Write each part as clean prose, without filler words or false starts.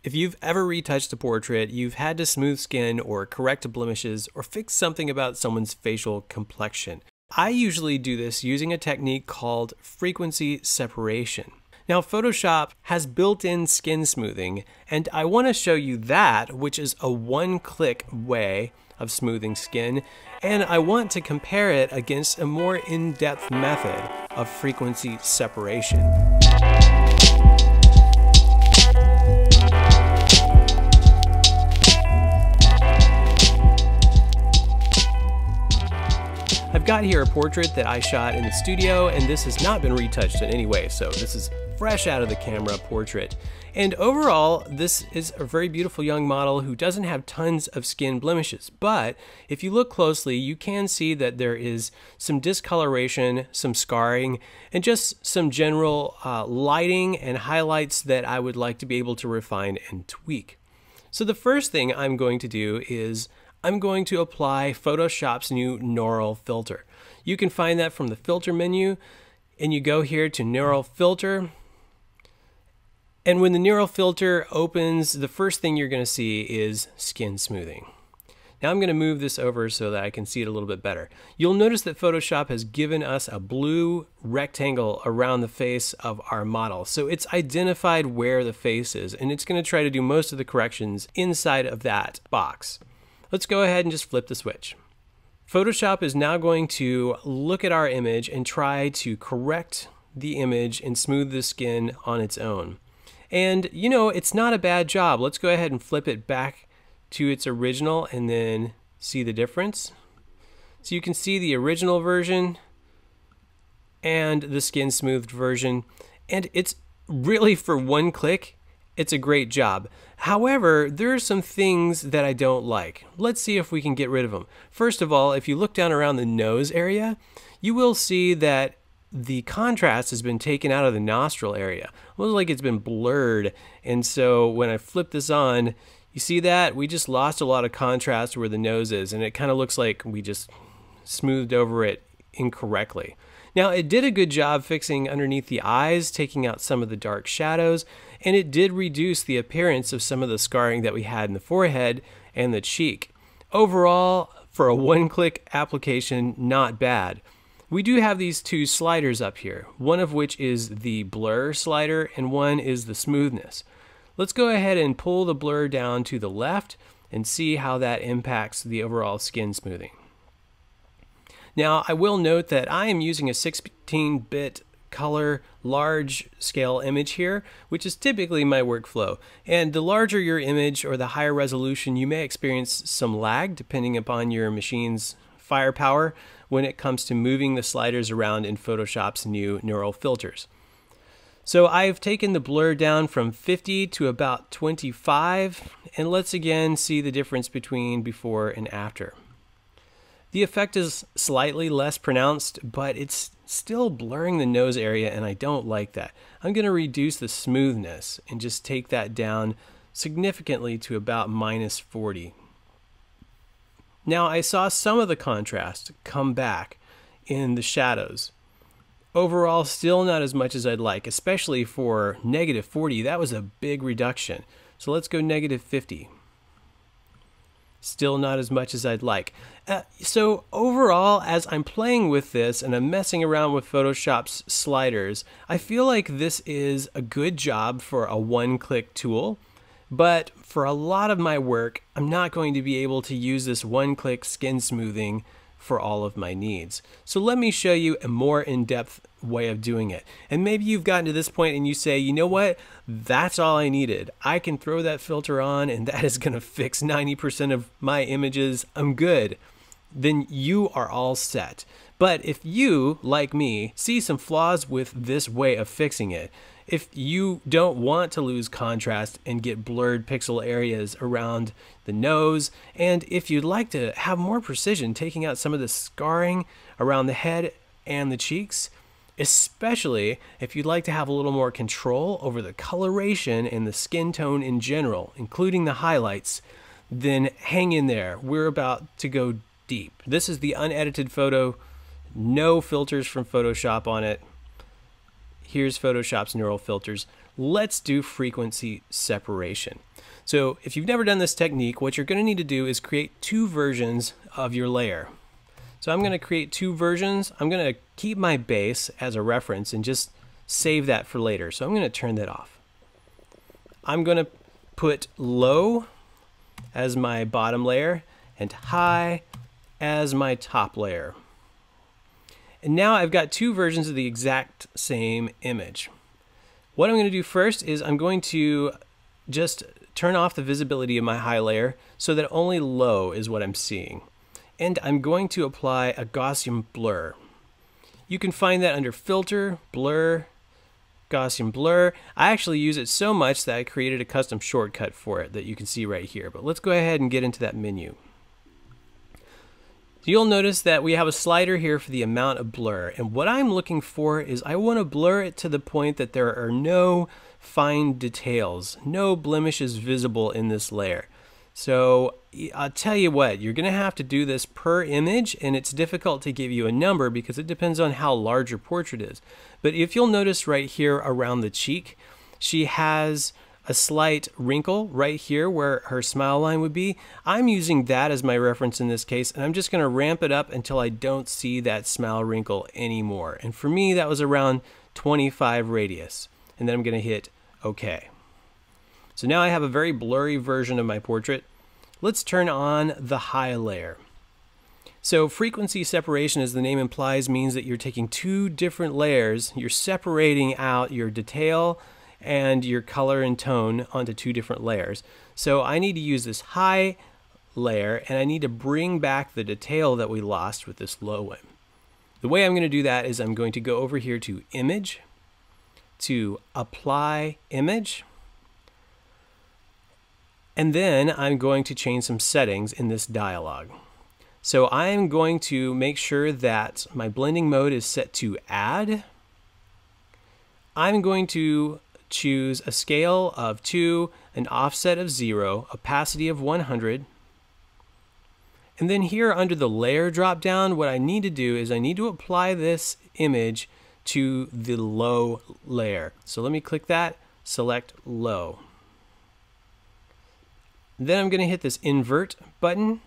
If you've ever retouched a portrait, you've had to smooth skin or correct blemishes or fix something about someone's facial complexion. I usually do this using a technique called frequency separation. Now, Photoshop has built-in skin smoothing, and I want to show you that, which is a one-click way of smoothing skin, and I want to compare it against a more in-depth method of frequency separation. I've got here a portrait that I shot in the studio, and this has not been retouched in any way, so this is fresh out of the camera portrait. And overall, this is a very beautiful young model who doesn't have tons of skin blemishes, but if you look closely, you can see that there is some discoloration, some scarring, and just some general lighting and highlights that I would like to be able to refine and tweak. So the first thing I'm going to do is I'm going to apply Photoshop's new Neural filter. You can find that from the filter menu, and you go here to Neural filter. And when the Neural filter opens, the first thing you're going to see is skin smoothing. Now I'm going to move this over so that I can see it a little bit better. You'll notice that Photoshop has given us a blue rectangle around the face of our model. So it's identified where the face is, and it's going to try to do most of the corrections inside of that box. Let's go ahead and just flip the switch. Photoshop is now going to look at our image and try to correct the image and smooth the skin on its own. And you know, it's not a bad job. Let's go ahead and flip it back to its original and then see the difference. So you can see the original version and the skin smoothed version, and it's really, for one click, it's a great job. However, there are some things that I don't like. Let's see if we can get rid of them. First of all, if you look down around the nose area, you will see that the contrast has been taken out of the nostril area. It looks like it's been blurred. And so when I flip this on, you see that we just lost a lot of contrast where the nose is, and it kind of looks like we just smoothed over it incorrectly. Now, it did a good job fixing underneath the eyes, taking out some of the dark shadows, and it did reduce the appearance of some of the scarring that we had in the forehead and the cheek. Overall, for a one-click application, not bad. We do have these two sliders up here, one of which is the blur slider and one is the smoothness. Let's go ahead and pull the blur down to the left and see how that impacts the overall skin smoothing. Now, I will note that I am using a 16-bit color large scale image here, which is typically my workflow. And the larger your image or the higher resolution, you may experience some lag depending upon your machine's firepower when it comes to moving the sliders around in Photoshop's new Neural filters. So I've taken the blur down from 50 to about 25, and let's again see the difference between before and after. The effect is slightly less pronounced, but it's still blurring the nose area, and I don't like that. I'm going to reduce the smoothness and just take that down significantly to about -40. Now, I saw some of the contrast come back in the shadows. Overall, still not as much as I'd like, especially for -40. That was a big reduction. So let's go -50. Still not as much as I'd like. So overall, as I'm playing with this and I'm messing around with Photoshop's sliders, I feel like this is a good job for a one-click tool. But for a lot of my work, I'm not going to be able to use this one-click skin smoothing for all of my needs. So let me show you a more in-depth way of doing it. And maybe you've gotten to this point and you say, you know what? That's all I needed. I can throw that filter on and that is going to fix 90% of my images. I'm good. Then you are all set. But if you, like me, see some flaws with this way of fixing it, if you don't want to lose contrast and get blurred pixel areas around the nose, and if you'd like to have more precision taking out some of the scarring around the head and the cheeks, especially if you'd like to have a little more control over the coloration and the skin tone in general, including the highlights, then hang in there. We're about to go deep. This is the unedited photo, no filters from Photoshop on it. Here's Photoshop's Neural filters. Let's do frequency separation. So if you've never done this technique, what you're going to need to do is create two versions of your layer. So I'm going to create two versions. I'm going to keep my base as a reference and just save that for later. So I'm going to turn that off. I'm going to put low as my bottom layer and high as my top layer. And now I've got two versions of the exact same image. What I'm going to do first is I'm going to just turn off the visibility of my high layer so that only low is what I'm seeing. And I'm going to apply a Gaussian blur. You can find that under Filter, Blur, Gaussian Blur. I actually use it so much that I created a custom shortcut for it that you can see right here. But let's go ahead and get into that menu. You'll notice that we have a slider here for the amount of blur. And what I'm looking for is I want to blur it to the point that there are no fine details, no blemishes visible in this layer. So I'll tell you what, you're going to have to do this per image, and it's difficult to give you a number because it depends on how large your portrait is. But if you'll notice right here around the cheek, she has a slight wrinkle right here where her smile line would be. I'm using that as my reference in this case, and I'm just going to ramp it up until I don't see that smile wrinkle anymore. And for me, that was around 25 radius. And then I'm going to hit OK. So now I have a very blurry version of my portrait. Let's turn on the high layer. So frequency separation, as the name implies, means that you're taking two different layers. You're separating out your detail and your color and tone onto two different layers. So I need to use this high layer, and I need to bring back the detail that we lost with this low one. The way I'm going to do that is I'm going to go over here to Image, to Apply Image, and then I'm going to change some settings in this dialog. So I'm going to make sure that my blending mode is set to Add. I'm going to choose a scale of 2, an offset of 0, opacity of 100. And then here under the layer drop down, what I need to do is I need to apply this image to the low layer. So let me click that, select low. Then I'm going to hit this invert button.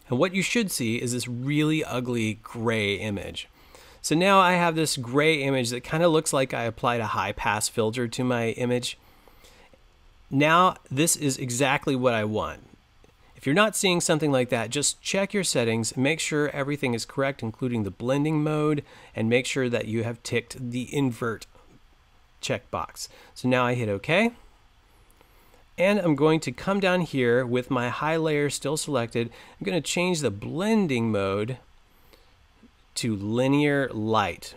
And what you should see is this really ugly gray image. So now I have this gray image that kind of looks like I applied a high pass filter to my image. Now this is exactly what I want. If you're not seeing something like that, just check your settings, make sure everything is correct, including the blending mode, and make sure that you have ticked the invert checkbox. So now I hit OK. And I'm going to come down here with my high layer still selected. I'm going to change the blending mode to linear light.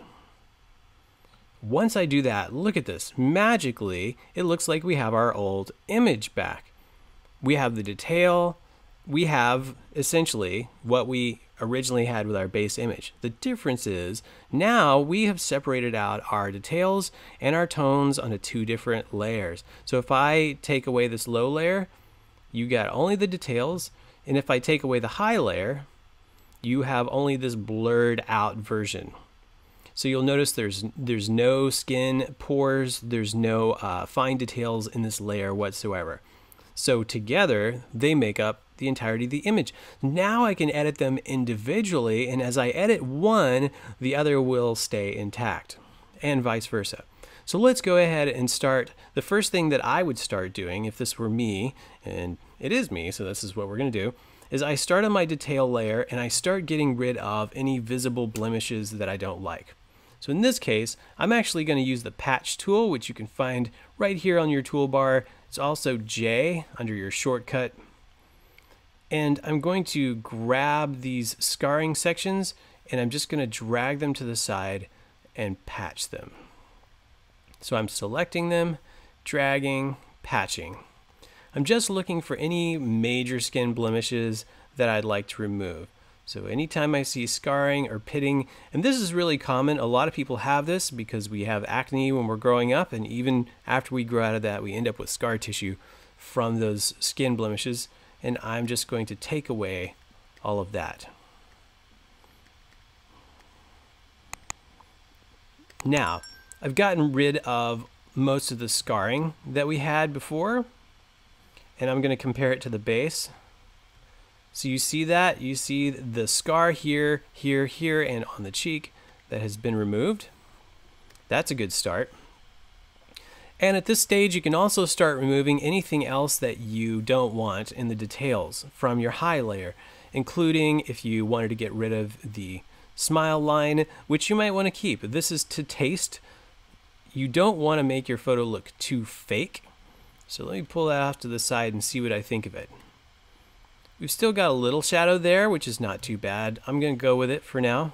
Once I do that, look at this. Magically, it looks like we have our old image back. We have the detail. We have essentially what we originally had with our base image. The difference is now we have separated out our details and our tones onto two different layers. So if I take away this low layer, you got only the details, and if I take away the high layer, you have only this blurred out version. So you'll notice there's no skin pores, there's no fine details in this layer whatsoever. So together they make up the entirety of the image. Now I can edit them individually, and as I edit one, the other will stay intact, and vice versa. So let's go ahead and start. The first thing that I would start doing if this were me, and it is me, so this is what we're going to do, is I start on my detail layer and I start getting rid of any visible blemishes that I don't like. So in this case, I'm actually going to use the patch tool, which you can find right here on your toolbar. It's also J under your shortcut. And I'm going to grab these scarring sections and I'm just going to drag them to the side and patch them. So I'm selecting them, dragging, patching. I'm just looking for any major skin blemishes that I'd like to remove. So anytime I see scarring or pitting, and this is really common, a lot of people have this because we have acne when we're growing up, and even after we grow out of that, we end up with scar tissue from those skin blemishes, and I'm just going to take away all of that. Now, I've gotten rid of most of the scarring that we had before. and I'm going to compare it to the base. So you see that? You see the scar here, here, here, and on the cheek that has been removed. That's a good start. And at this stage, you can also start removing anything else that you don't want in the details from your high layer, including if you wanted to get rid of the smile line, which you might want to keep. This is to taste. You don't want to make your photo look too fake. So let me pull that off to the side and see what I think of it. We've still got a little shadow there, which is not too bad. I'm going to go with it for now.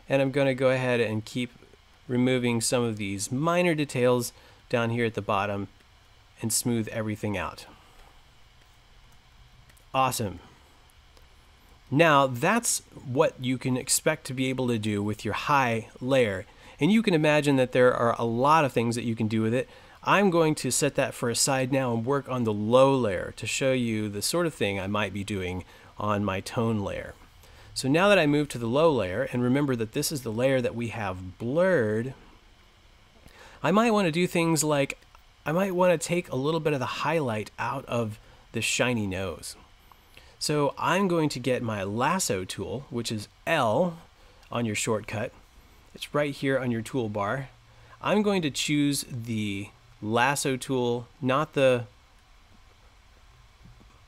And I'm going to go ahead and keep removing some of these minor details down here at the bottom and smooth everything out. Awesome. Now that's what you can expect to be able to do with your high layer. And you can imagine that there are a lot of things that you can do with it. I'm going to set that for aside now and work on the low layer to show you the sort of thing I might be doing on my tone layer. So now that I move to the low layer, and remember that this is the layer that we have blurred, I might want to do things like, I might want to take a little bit of the highlight out of the shiny nose. So I'm going to get my lasso tool, which is L on your shortcut. It's right here on your toolbar. I'm going to choose the lasso tool, not the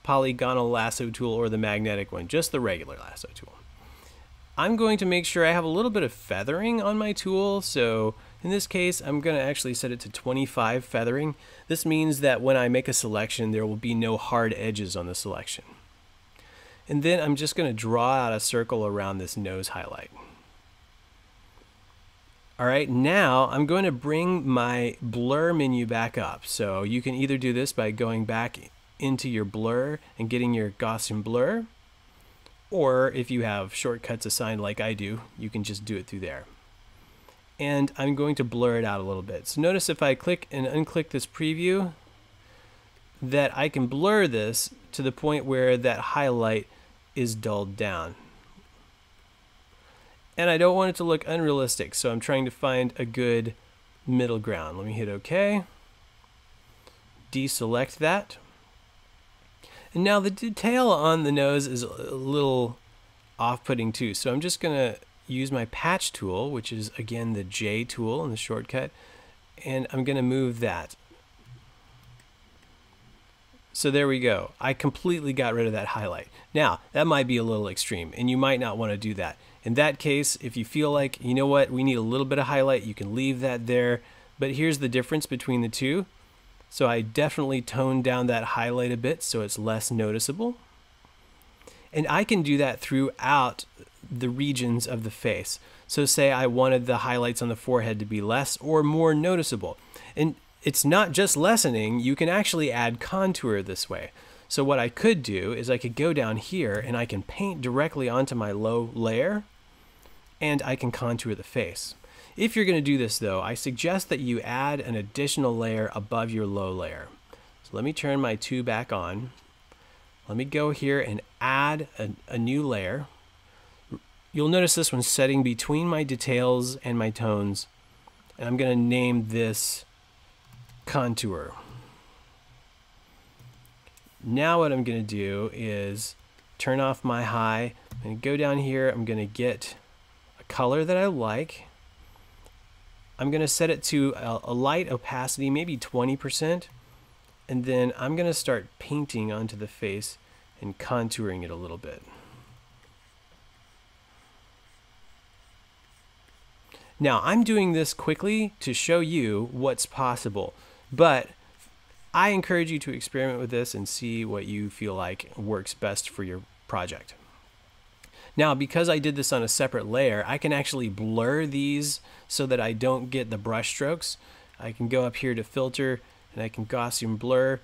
polygonal lasso tool or the magnetic one, just the regular lasso tool. I'm going to make sure I have a little bit of feathering on my tool. So in this case, I'm going to actually set it to 25 feathering. This means that when I make a selection, there will be no hard edges on the selection. And then I'm just going to draw out a circle around this nose highlight. All right, now I'm going to bring my blur menu back up. So you can either do this by going back into your blur and getting your Gaussian blur, or if you have shortcuts assigned like I do, you can just do it through there. And I'm going to blur it out a little bit. So notice if I click and unclick this preview, that I can blur this to the point where that highlight is dulled down. And I don't want it to look unrealistic, so I'm trying to find a good middle ground. Let me hit OK. Deselect that. And now the detail on the nose is a little off-putting too, so I'm just going to use my patch tool, which is again the J tool in the shortcut, and I'm going to move that. So there we go. I completely got rid of that highlight. Now, that might be a little extreme, and you might not want to do that. In that case, if you feel like, you know what, we need a little bit of highlight, you can leave that there. But here's the difference between the two. So I definitely toned down that highlight a bit so it's less noticeable. And I can do that throughout the regions of the face. So say I wanted the highlights on the forehead to be less or more noticeable. And it's not just lessening, you can actually add contour this way. So what I could do is I could go down here and I can paint directly onto my low layer and I can contour the face. If you're going to do this though, I suggest that you add an additional layer above your low layer. So let me turn my 2 back on. Let me go here and add a new layer. You'll notice this one's setting between my details and my tones. And I'm going to name this contour. Now what I'm going to do is turn off my high and go down here. I'm going to get a color that I like. I'm going to set it to a light opacity, maybe 20%. And then I'm going to start painting onto the face and contouring it a little bit. Now I'm doing this quickly to show you what's possible, but I encourage you to experiment with this and see what you feel like works best for your project. Now, because I did this on a separate layer, I can actually blur these so that I don't get the brush strokes. I can go up here to filter and I can Gaussian blur.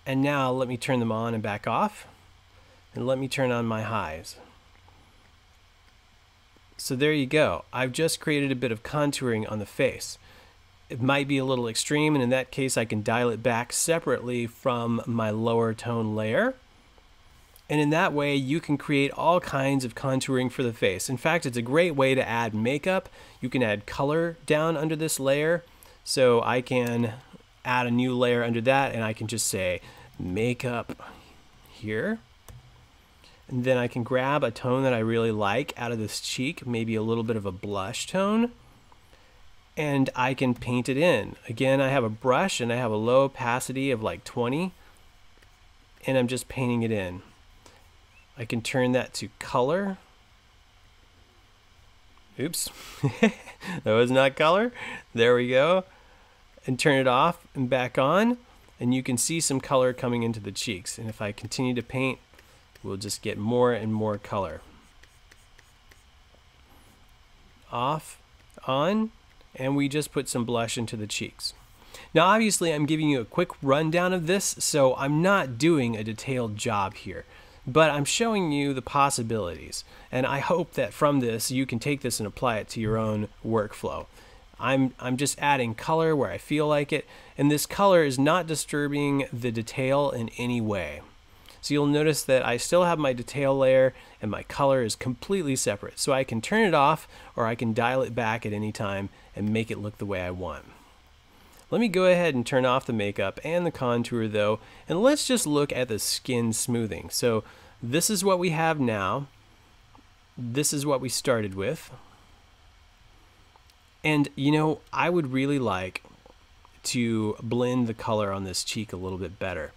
And now let me turn them on and back off. And let me turn on my highs. So there you go. I've just created a bit of contouring on the face. It might be a little extreme, and in that case I can dial it back separately from my lower tone layer. And in that way you can create all kinds of contouring for the face. In fact, it's a great way to add makeup. You can add color down under this layer. So I can add a new layer under that and I can just say makeup here. And then I can grab a tone that I really like out of this cheek, maybe a little bit of a blush tone, and I can paint it in. Again, I have a brush and I have a low opacity of like 20, and I'm just painting it in. I can turn that to color. Oops, that was not color. There we go. And turn it off and back on, and you can see some color coming into the cheeks. And if I continue to paint, we'll just get more and more color. Off, on, and we just put some blush into the cheeks. Now obviously I'm giving you a quick rundown of this, so I'm not doing a detailed job here, but I'm showing you the possibilities, and I hope that from this you can take this and apply it to your own workflow. I'm just adding color where I feel like it, and this color is not disturbing the detail in any way. So you'll notice that I still have my detail layer and my color is completely separate. So I can turn it off or I can dial it back at any time and make it look the way I want. Let me go ahead and turn off the makeup and the contour though, and let's just look at the skin smoothing. So this is what we have now. This is what we started with. And you know, I would really like to blend the color on this cheek a little bit better.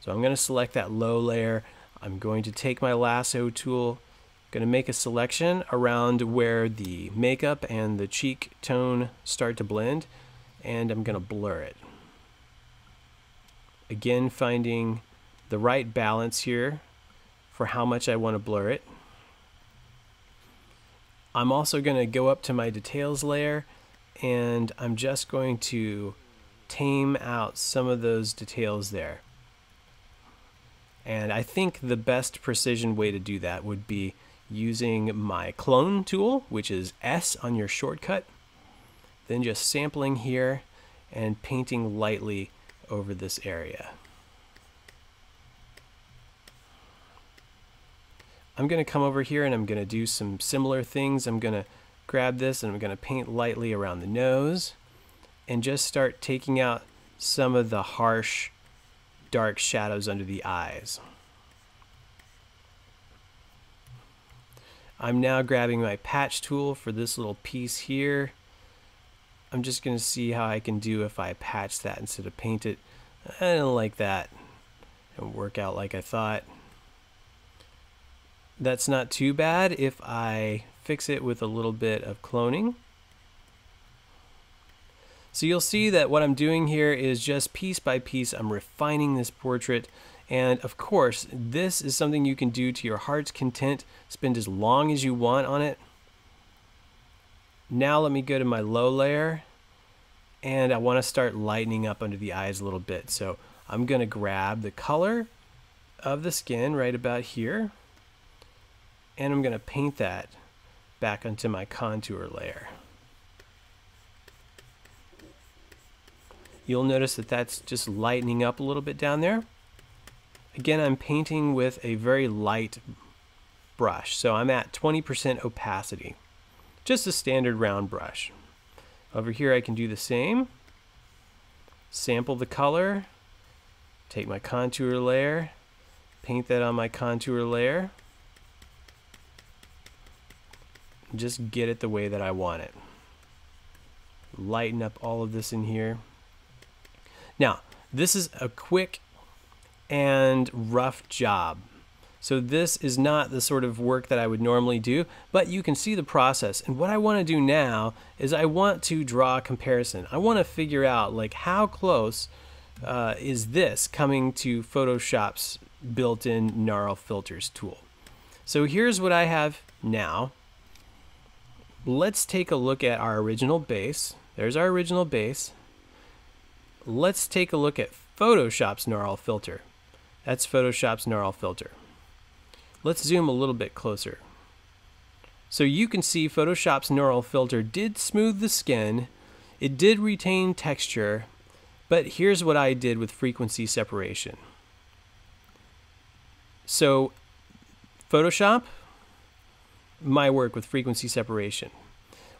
So I'm going to select that low layer. I'm going to take my lasso tool, going to make a selection around where the makeup and the cheek tone start to blend, and I'm going to blur it. Again, finding the right balance here for how much I want to blur it. I'm also going to go up to my details layer, and I'm just going to tame out some of those details there. And I think the best precision way to do that would be using my clone tool, which is S on your shortcut, then just sampling here and painting lightly over this area. I'm going to come over here and I'm going to do some similar things. I'm going to grab this and I'm going to paint lightly around the nose and just start taking out some of the harsh dark shadows under the eyes. I'm now grabbing my patch tool for this little piece here. I'm just going to see how I can do if I patch that instead of paint it. I don't like that. It won't work out like I thought. That's not too bad if I fix it with a little bit of cloning. So you'll see that what I'm doing here is just piece by piece, I'm refining this portrait. And of course, this is something you can do to your heart's content, spend as long as you want on it. Now let me go to my low layer, and I want to start lightening up under the eyes a little bit. So I'm going to grab the color of the skin right about here, and I'm going to paint that back onto my contour layer. You'll notice that that's just lightening up a little bit down there. Again, I'm painting with a very light brush, so I'm at 20% opacity. Just a standard round brush. Over here I can do the same. Sample the color, take my contour layer, paint that on my contour layer, and just get it the way that I want it. Lighten up all of this in here. Now, this is a quick and rough job. So this is not the sort of work that I would normally do, but you can see the process. And what I want to do now is I want to draw a comparison. I want to figure out like how close is this coming to Photoshop's built-in Gnarl Filters tool. So here's what I have now. Let's take a look at our original base. There's our original base. Let's take a look at Photoshop's Gnarl Filter. That's Photoshop's Gnarl Filter. Let's zoom a little bit closer. So you can see Photoshop's Gnarl Filter did smooth the skin. It did retain texture, but here's what I did with frequency separation. So Photoshop, my work with frequency separation.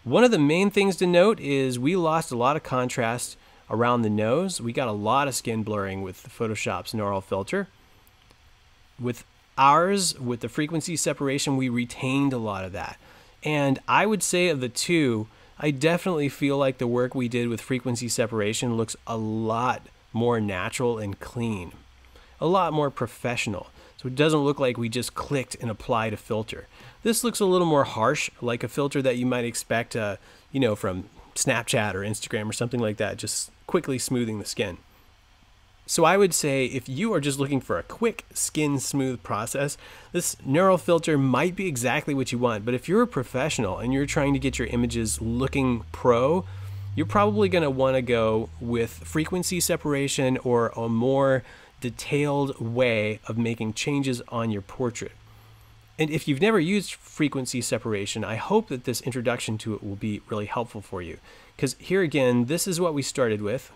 One of the main things to note is we lost a lot of contrast around the nose, we got a lot of skin blurring with Photoshop's neural filter. With ours, with the frequency separation, we retained a lot of that. And I would say of the two, I definitely feel like the work we did with frequency separation looks a lot more natural and clean, a lot more professional. So it doesn't look like we just clicked and applied a filter. This looks a little more harsh, like a filter that you might expect, you know, from Snapchat or Instagram or something like that, just quickly smoothing the skin. So I would say if you are just looking for a quick skin smooth process, this neural filter might be exactly what you want. But if you're a professional and you're trying to get your images looking pro, you're probably going to want to go with frequency separation or a more detailed way of making changes on your portrait. And if you've never used frequency separation, I hope that this introduction to it will be really helpful for you. Because here again, this is what we started with.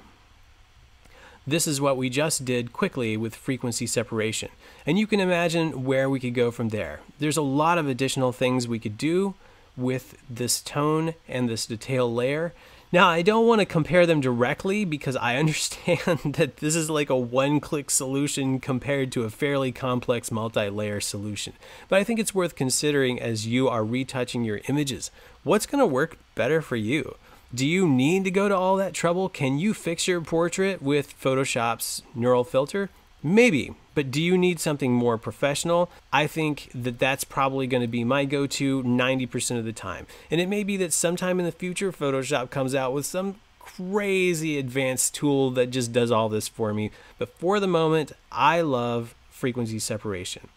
This is what we just did quickly with frequency separation. And you can imagine where we could go from there. There's a lot of additional things we could do with this tone and this detail layer. Now, I don't want to compare them directly because I understand that this is like a one-click solution compared to a fairly complex multi-layer solution. But I think it's worth considering as you are retouching your images. What's going to work better for you? Do you need to go to all that trouble? Can you fix your portrait with Photoshop's neural filter? Maybe, but do you need something more professional? I think that that's probably going to be my go-to 90% of the time. And it may be that sometime in the future, Photoshop comes out with some crazy advanced tool that just does all this for me. But for the moment, I love frequency separation.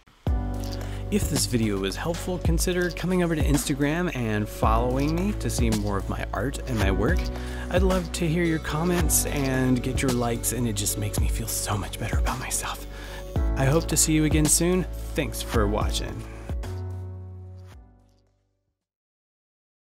If this video was helpful, consider coming over to Instagram and following me to see more of my art and my work. I'd love to hear your comments and get your likes, and it just makes me feel so much better about myself. I hope to see you again soon. Thanks for watching.